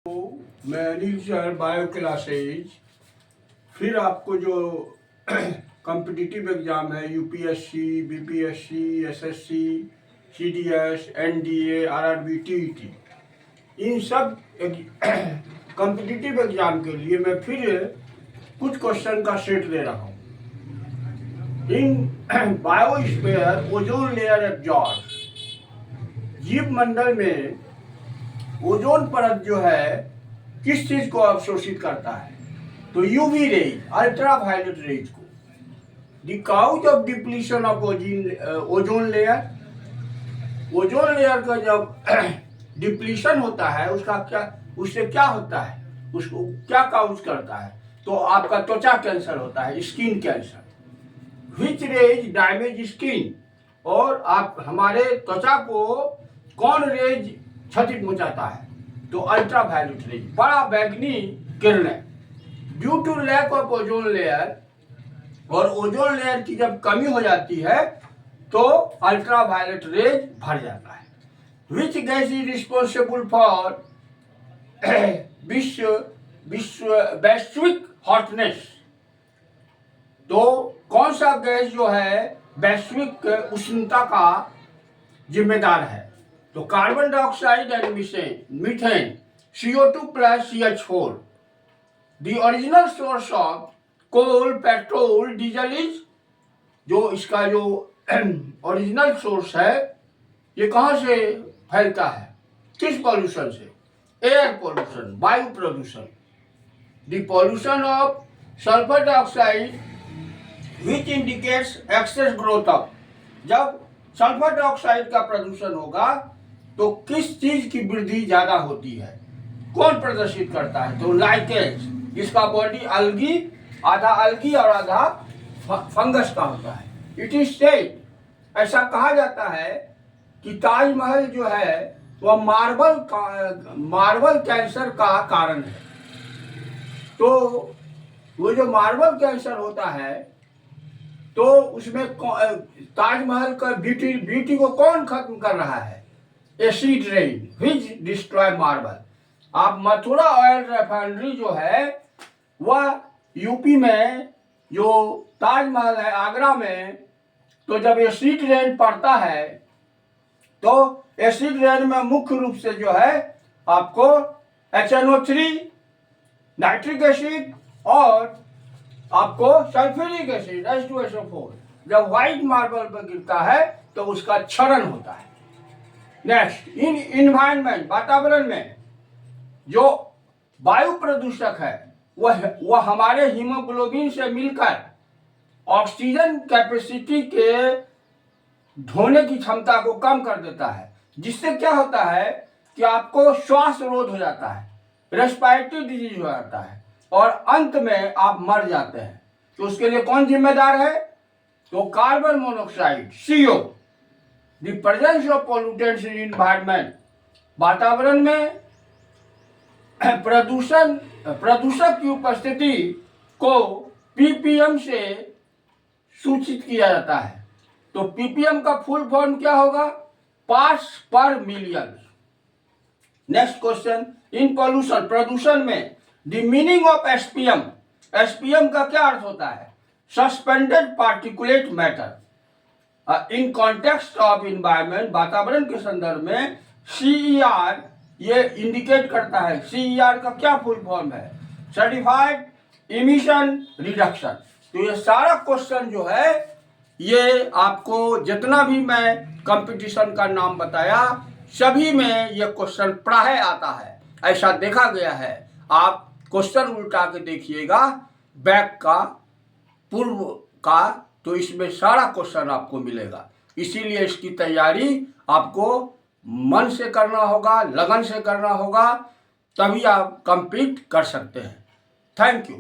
मैं Anil sir bio classes. फिर आपको जो कॉम्पिटिटिव एग्ज़ाम है UPSC, BPSC, SSC, CDS, NDA, RRB, TET, इन सब कॉम्पिटिटिव एग्ज़ाम के लिए मैं फिर कुछ क्वेश्चन का सेट दे रहा हूँ। इन बायोस्फीयर ओजोन लेयर एब्जॉर्ब, जीव मंडल में ओजोन परत जो है किस चीज को अवशोषित करता है? तो UV rays, ultra violet rays को। The cause of depletion of ozone layer, ozone layer का जब डिप्लीशन होता है उससे क्या होता है, उसको क्या काउज करता है? तो आपका त्वचा कैंसर होता है, स्किन कैंसर। विच रेज डैमेज स्किन, और आप हमारे त्वचा को कौन रेज क्षति पहुंचाता है? तो अल्ट्रा वायलेट रेज, बड़ा बैगनी किरणें। Due to lack of ozone layer, और ओजोन लेयर की जब कमी हो जाती है तो अल्ट्रा वायलेट रेज भर जाता है। Which gas is responsible for वैश्विक हॉटनेस, तो कौन सा गैस जो है वैश्विक उष्णता का जिम्मेदार है? तो carbon dioxide and methane, CO2 plus CH4। The original source of coal, petrol, diesel is, जो इसका जो ओरिजिनल सोर्स है ये कहाँ से फैलता है, किस पॉल्यूशन से? एयर पॉल्यूशन, वायु प्रदूषण। The pollution of sulphur dioxide which indicates excess growth of, जब सल्फर डाइऑक्साइड का प्रदूषण होगा तो किस चीज की वृद्धि ज्यादा होती है? कौन प्रदर्शित करता है? तो लाइकेन्स, जिसका बॉडी अलगी, आधा अलगी और आधा फंगस का होता है। इट इज सेड, ऐसा कहा जाता है कि ताजमहल जो है वह मार्बल कैंसर का कारण है। तो वो जो मार्बल कैंसर होता है तो उसमें ताजमहल का ब्यूटी को कौन खत्म कर रहा है? एसिड रेन विच डिस्ट्रॉय मार्बल। आप मथुरा ऑयल रिफाइनरी जो है वह यूपी में, जो ताजमहल है आगरा में, तो जब एसिड रेन पड़ता है तो एसिड रेन में मुख्य रूप से जो है आपको HNO3, नाइट्रिक एसिड और आपको सल्फ्यूरिक एसिड H2SO4 जब व्हाइट मार्बल पर गिरता है तो उसका क्षरण होता है। नेक्स्ट, इन इन्वायरमेंट, वातावरण में जो वायु प्रदूषक है वह हमारे हीमोग्लोबिन से मिलकर ऑक्सीजन कैपेसिटी के ढोने की क्षमता को कम कर देता है, जिससे क्या होता है कि आपको श्वास रोध हो जाता है, रेस्पिरेटरी डिजीज हो जाता है और अंत में आप मर जाते हैं। तो उसके लिए कौन जिम्मेदार है? तो carbon monoxide, CO। The presence of pollutants in environment, वातावरण में प्रदूषक की उपस्थिति को ppm से सूचित किया जाता है। तो ppm का फुल फॉर्म क्या होगा? पार्ट्स पर मिलियन। नेक्स्ट क्वेश्चन, इन पॉल्यूशन, प्रदूषण में द मीनिंग ऑफ SPM का क्या अर्थ होता है? Suspended particulate matter. In context of environment, वातावरण के संदर्भ में CER ये इंडिकेट करता है। CER का क्या फुल फॉर्म है? Certified emission reduction. तो ये सारा क्वेश्चन जो है ये आपको जितना भी मैं कंपटीशन का नाम बताया सभी में ये क्वेश्चन प्राय आता है, ऐसा देखा गया है। आप क्वेश्चन उल्टा के देखिएगा बैक का, पूर्व का, तो इसमें सारा क्वेश्चन आपको मिलेगा। इसीलिए इसकी तैयारी आपको मन से करना होगा, लगन से करना होगा, तभी आप कंप्लीट कर सकते हैं। Thank you.